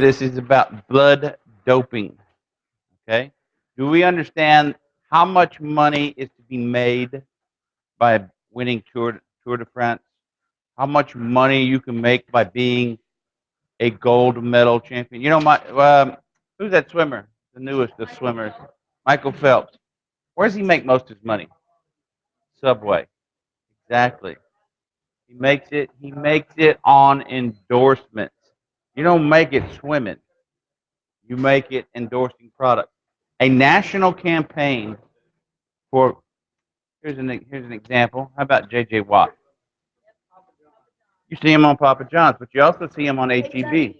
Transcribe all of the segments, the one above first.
This is about blood doping. Okay? Do we understand how much money is to be made by winning Tour de France? How much money you can make by being a gold medal champion? You know, who's that swimmer? The newest of swimmers, Michael Phelps. Where does he make most of his money? Subway. Exactly. He makes it. He makes it on endorsements. You don't make it swimming. You make it endorsing products. A national campaign for here's an example. How about J.J. Watt? You see him on Papa John's, but you also see him on HEB.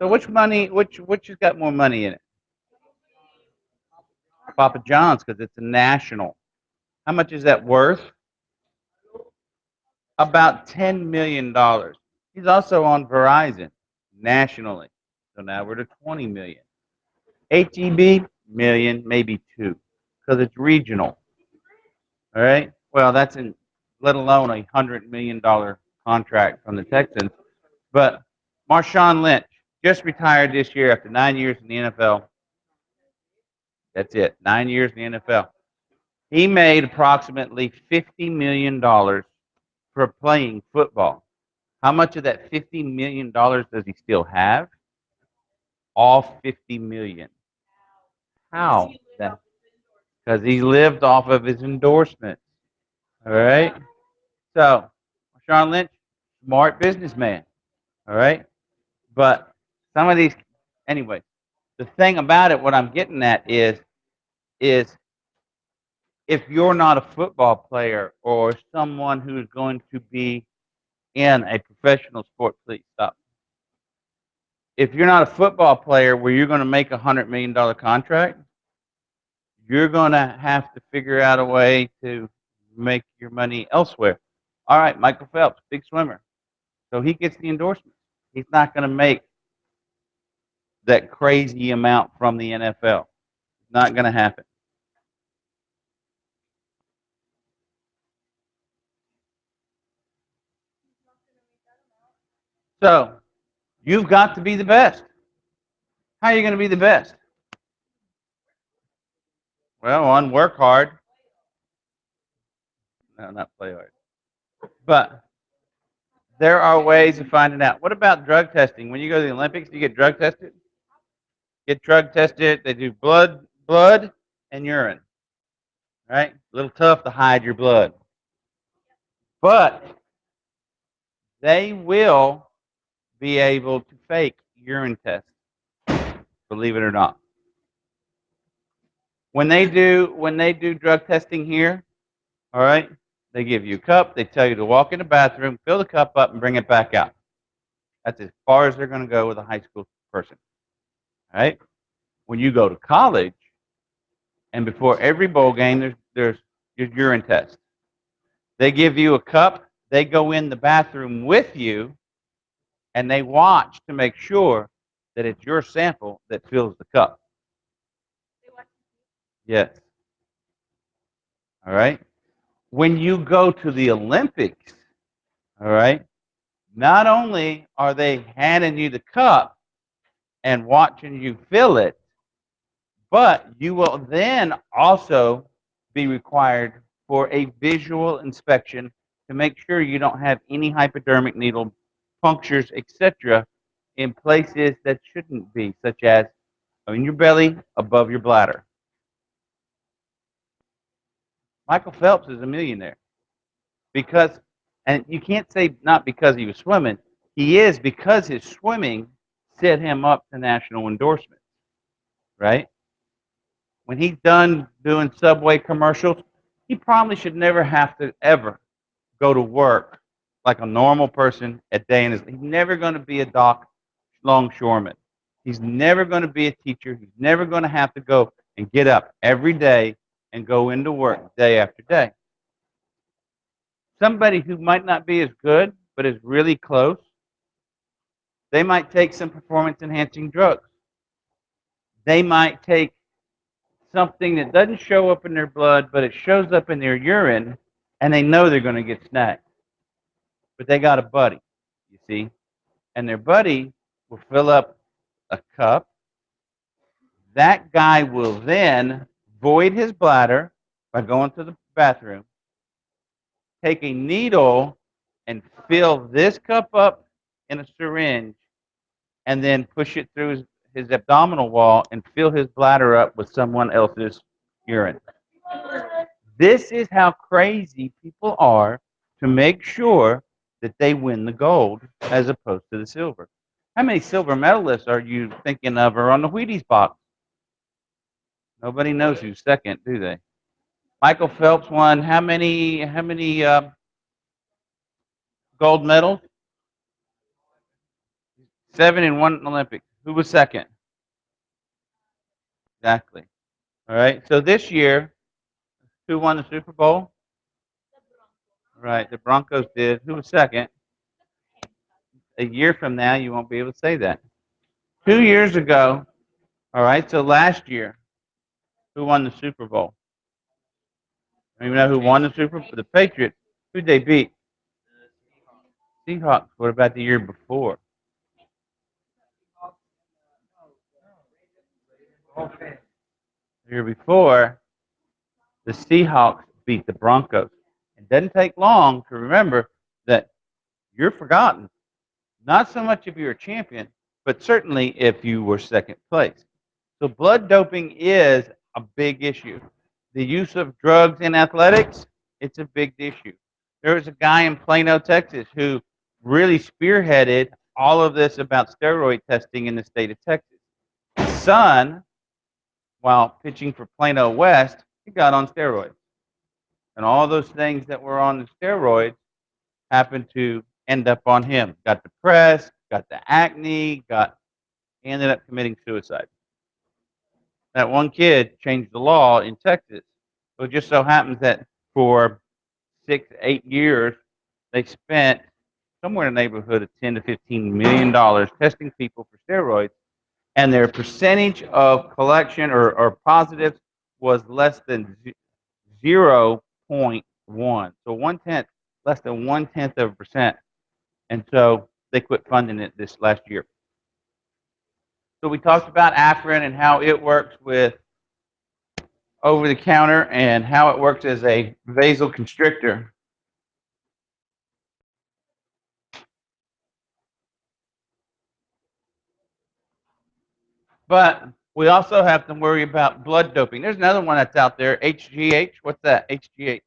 So which has got more money in it? Papa John's, because it's a national. How much is that worth? About $10 million. He's also on Verizon nationally. So now we're to 20 million. HEB million, maybe two, because it's regional. All right. Well, that's in let alone $100 million contract from the Texans. But Marshawn Lynch just retired this year after 9 years in the NFL. That's it, 9 years in the NFL. He made approximately $50 million for playing football. How much of that $50 million does he still have? All 50 million. How? Because he lived off of his endorsements. All right. So, Marshawn Lynch, smart businessman. All right. But some of these, anyway, the thing about it, what I'm getting at is if you're not a football player or someone who's going to be in a professional sport, please stop. If you're not a football player where you're going to make $100 million contract, you're going to have to figure out a way to make your money elsewhere. All right, Michael Phelps, big swimmer. So he gets the endorsement. He's not going to make that crazy amount from the NFL. It's not going to happen. So you've got to be the best. How are you going to be the best? Well, one, work hard. No, not play hard. But there are ways of finding out. What about drug testing? When you go to the Olympics, do you get drug tested? Get drug tested. They do blood, and urine. Right? A little tough to hide your blood. But they will be able to fake urine tests, believe it or not. When they do drug testing here, all right, they give you a cup, they tell you to walk in the bathroom, fill the cup up, and bring it back out. That's as far as they're going to go with a high school person. All right? When you go to college, and before every bowl game, there's your urine test. They give you a cup, they go in the bathroom with you, and they watch to make sure that it's your sample that fills the cup. Yes. All right? When you go to the Olympics, all right, not only are they handing you the cup and watching you fill it, but you will then also be required for a visual inspection to make sure you don't have any hypodermic needle punctures, etc., in places that shouldn't be, such as in your belly, above your bladder. Michael Phelps is a millionaire because, and you can't say not because he was swimming. He is because his swimming set him up to national endorsements, right? When he's done doing Subway commercials, he probably should never have to ever go to work like a normal person a day in his. He's never going to be a longshoreman. He's never going to be a teacher. He's never going to have to go and get up every day and go into work day after day. Somebody who might not be as good but is really close, they might take some performance enhancing drugs. They might take something that doesn't show up in their blood, but it shows up in their urine, and they know they're going to get snagged. But they got a buddy, you see, and their buddy will fill up a cup. That guy will then void his bladder by going to the bathroom, take a needle and fill this cup up in a syringe, and then push it through his abdominal wall and fill his bladder up with someone else's urine. This is how crazy people are to make sure that they win the gold as opposed to the silver. How many silver medalists are you thinking of are on the Wheaties box? Nobody knows who's second, do they? Michael Phelps won how many gold medals? 7 in one Olympic. Who was second? Exactly. All right. So this year, who won the Super Bowl? Right. The Broncos did. Who was second? A year from now, you won't be able to say that. 2 years ago, all right. So last year, who won the Super Bowl? Do you know who won the Super Bowl? The Patriots. Who'd they beat? Seahawks. What about the year before? The year before, the Seahawks beat the Broncos. It doesn't take long to remember that you're forgotten. Not so much if you're a champion, but certainly if you were second place. So blood doping is a big issue. The use of drugs in athletics, it's a big issue. There was a guy in Plano, Texas, who really spearheaded all of this about steroid testing in the state of Texas. His son, while pitching for Plano West, he got on steroids. And all those things that were on the steroids happened to end up on him. Got depressed, got the acne, ended up committing suicide. That one kid changed the law in Texas. So it just so happens that for 6, 8 years, they spent somewhere in the neighborhood of $10 to $15 million testing people for steroids, and their percentage of collection or positives was less than 0.1. So 1/10, less than 1/10 of a percent. And so they quit funding it this last year. So we talked about Afrin and how it works with over the counter and how it works as a vasoconstrictor. But we also have to worry about blood doping. There's another one that's out there, HGH. What's that? HGH.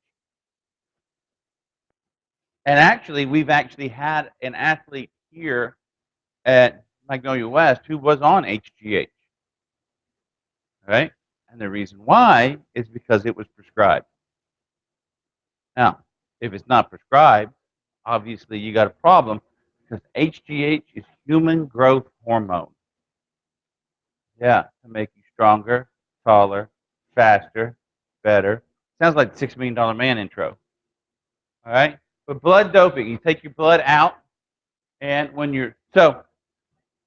And actually, we've actually had an athlete here at Magnolia West who was on HGH. Right? And the reason why is because it was prescribed. Now, if it's not prescribed, obviously you got a problem because HGH is human growth hormone. Yeah, to make you stronger, taller, faster, better. Sounds like the $6 Million Man intro. All right? But blood doping, you take your blood out, and when you're, so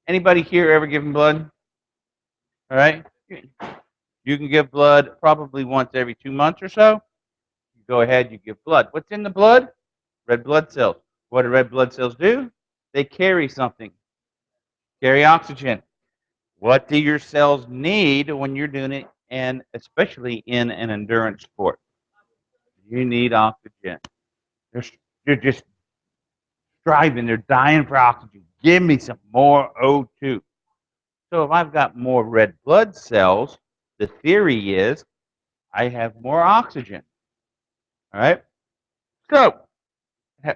anybody here ever given blood? All right? You can give blood probably once every 2 months or so. You go ahead, you give blood. What's in the blood? Red blood cells. What do red blood cells do? They carry something, carry oxygen. What do your cells need when you're doing it, and especially in an endurance sport? You need oxygen. They're just striving. They're dying for oxygen. Give me some more O2. So if I've got more red blood cells, the theory is I have more oxygen. All right? So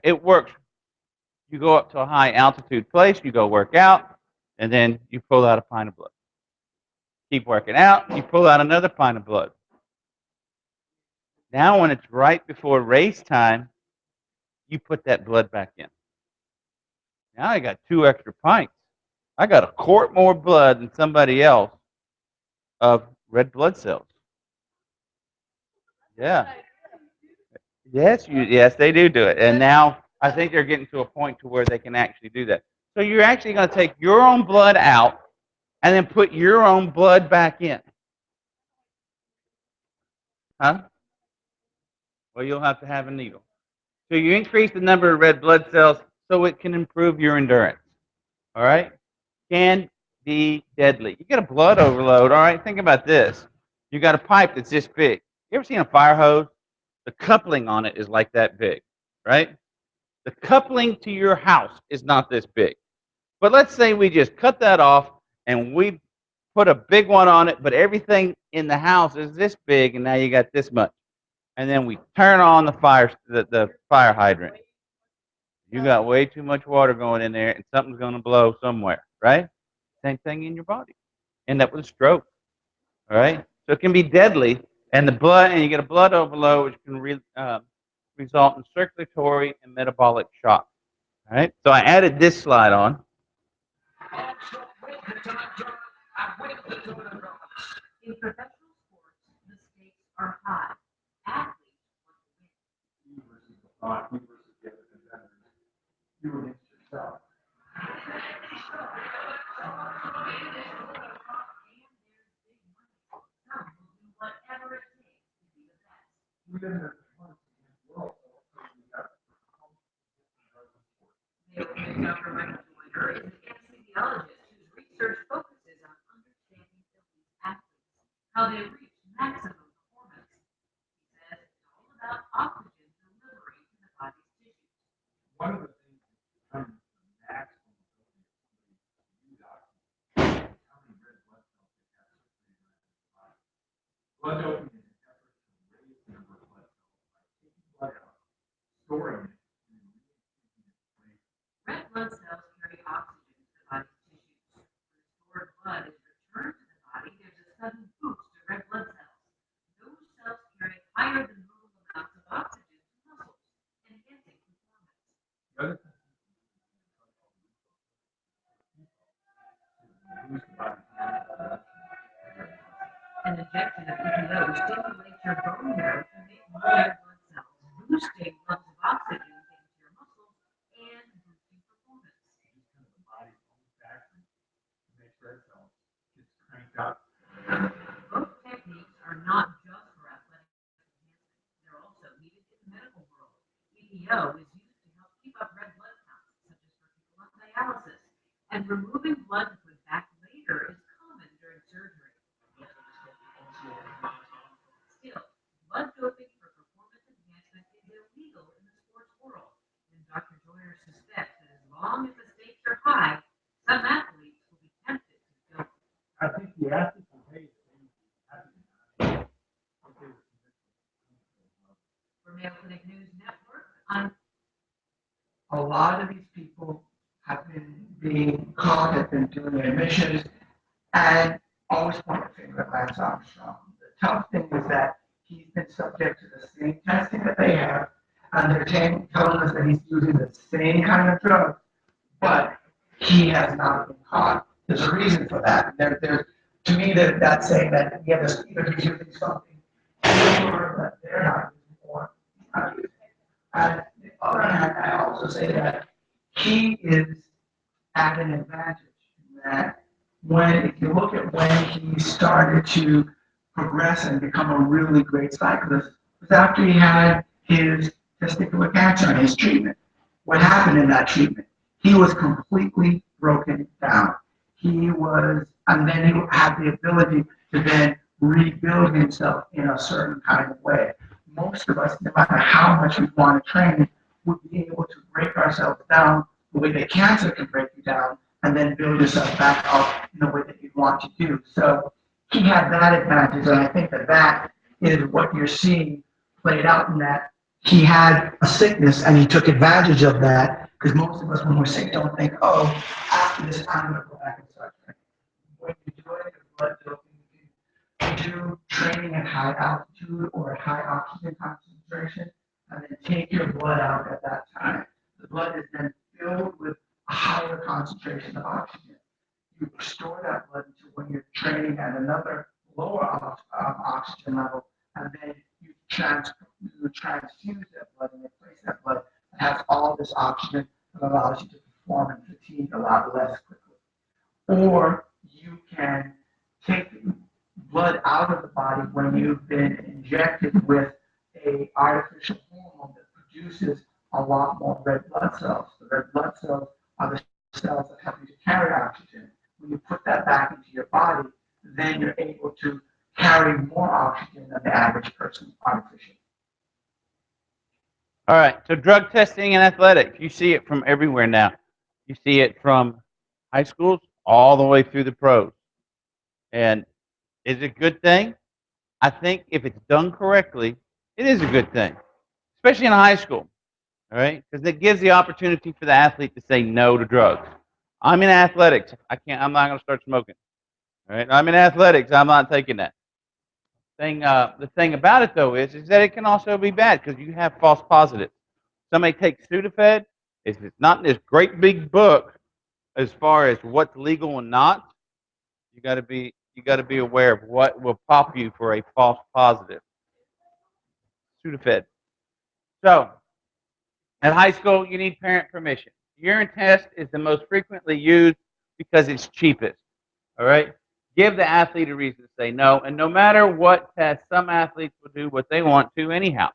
it works. You go up to a high altitude place, you go work out, and then you pull out a pint of blood. Keep working out, you pull out another pint of blood. Now when it's right before race time, you put that blood back in. Now I got 2 extra pints. I got a quart more blood than somebody else of red blood cells. Yeah. Yes, they do it. And now I think they're getting to a point to where they can actually do that. So you're actually going to take your own blood out and then put your own blood back in. Huh? Well, you'll have to have a needle. So you increase the number of red blood cells so it can improve your endurance. All right? Can be deadly. You get a blood overload. All right, think about this. You got a pipe that's this big. You ever seen a fire hose? The coupling on it is like that big, right? The coupling to your house is not this big. But let's say we just cut that off and we put a big one on it, but everything in the house is this big, and now you got this much. And then we turn on the fire hydrant. You got way too much water going in there, and something's going to blow somewhere, right? Same thing in your body. End up with a stroke, all right? So it can be deadly, and you get a blood overload, which can result in circulatory and metabolic shock. All right. So I added this slide on. In professional sports, the stakes are high. Athletes want to win. You versus the thought, you versus the other competitors. You against yourself. Whatever it takes to be the best. Even the world, the Dr. Michael Joyner is an anesthesiologist whose research focuses on understanding elite athletes, how they reach maximum performance. He says it's all about oxygen delivery to the body's tissues. One of the things that determines the maximum ability of somebody to use oxygen is how many red blood cells they have circulating around the body. Blood doping is an effort to raise the number of blood cells by taking blood out, storing it, red blood cells carry oxygen to the body's tissues. When stored blood is returned to the body, there's a sudden boost to red blood cells. Those cells carry higher than normal amounts of oxygen to muscles, enhancing performance. The other thing boost the body's an injection of EPO stimulates your bone marrow to make more red blood cells, boosting levels of oxygen into your muscles and boosting performance. The body's own factory to make red cells gets cranked up. Both techniques are not just for athletic enhancement; they're also needed in the medical world. EPO is used to help keep up red blood counts, such as for people on dialysis, and removing blood to put back later is common during surgery. Still, blood doping for performance enhancement is illegal in the sports world, and Dr. Joyner suspects that as long as the stakes are high, some athletes will be tempted to dope. I think the athletes will pay for Mayo Clinic News Network, a lot of these people have been being caught, have been doing admissions, and always point the finger at Lance Armstrong. The tough thing is that he's been subject to the same testing that they have, and they're telling us that he's using the same kind of drug, but he has not been caught. There's a reason for that. To me, that's saying that yeah, either he's using something or that they're not using or not using. And on the other hand, I also say that he is at an advantage in that if you look at when he started to progress and become a really great cyclist, was after he had his testicular cancer and his treatment. What happened in that treatment? He was completely broken down. And then he had the ability to then rebuild himself in a certain kind of way. Most of us, no matter how much we want to train, would be able to break ourselves down the way that cancer can break you down and then build yourself back up in the way that you want to do. So he had that advantage, and I think that is what you're seeing played out in that he had a sickness and he took advantage of that, because most of us when we're sick don't think, oh, after this I'm going to go back and start training. When you do it, blood doping, you do training at high altitude or at high oxygen concentration, and then take your blood out at that time. The blood is then filled with a higher concentration of oxygen. You store that blood until when you're training at another lower oxygen level, and then you transfuse that blood and replace that blood that has all this oxygen that allows you to perform and fatigue a lot less quickly. Or you can take blood out of the body when you've been injected with an artificial hormone that produces a lot more red blood cells. The red blood cells are the cells that help you to carry oxygen. when you put that back into your body, then you're able to carry more oxygen than the average person artificially. All right, so drug testing in athletics, you see it from everywhere now. You see it from high schools all the way through the pros. And is it a good thing? I think if it's done correctly, it is a good thing, especially in high school, all right? Because it gives the opportunity for the athlete to say no to drugs. I'm in athletics. I'm not going to start smoking. All right. I'm in athletics. I'm not taking that. The thing about it though is that it can also be bad because you have false positives. Somebody takes Sudafed. It's not in this great big book as far as what's legal and not. You got to be aware of what will pop you for a false positive. Sudafed. So at high school, you need parent permission. Urine test is the most frequently used because it's cheapest. All right? Give the athlete a reason to say no. And no matter what test, some athletes will do what they want to anyhow.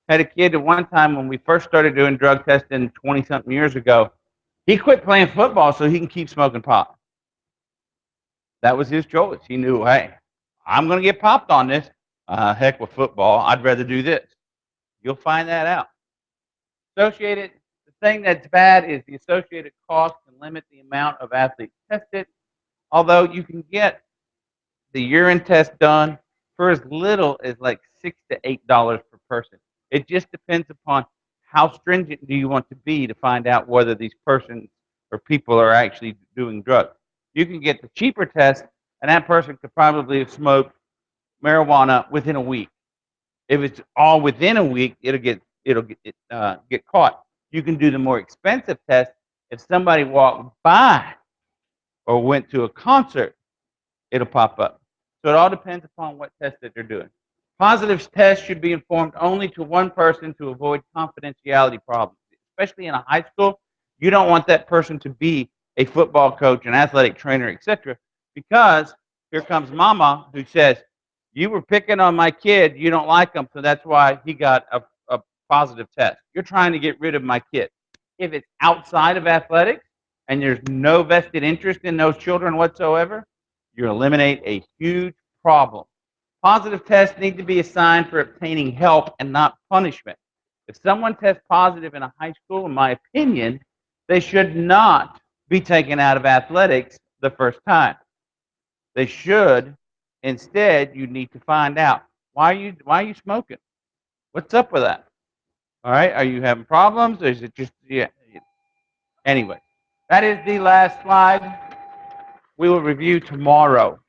Had a kid at one time when we first started doing drug testing 20-something years ago, he quit playing football so he can keep smoking pot. That was his choice. He knew, hey, I'm going to get popped on this. Heck with football. I'd rather do this. You'll find that out. The thing that's bad is the associated cost can limit the amount of athletes tested, although you can get the urine test done for as little as like $6 to $8 per person. It just depends upon how stringent do you want to be to find out whether these persons or people are actually doing drugs. You can get the cheaper test, and that person could probably have smoked marijuana within a week. If it's all within a week, it'll get caught. You can do the more expensive test if somebody walked by or went to a concert, it'll pop up. So it all depends upon what test that they're doing. Positive tests should be informed only to one person to avoid confidentiality problems, especially in a high school. You don't want that person to be a football coach, an athletic trainer, etc. Because here comes mama who says, you were picking on my kid, you don't like him, so that's why he got a positive test. You're trying to get rid of my kid. If it's outside of athletics and there's no vested interest in those children whatsoever, you eliminate a huge problem. Positive tests need to be assigned for obtaining help and not punishment. If someone tests positive in a high school, in my opinion, they should not be taken out of athletics the first time. They should. Instead, you need to find out why are you smoking? What's up with that? All right, are you having problems, or is it just Anyway, that is the last slide. We will review tomorrow.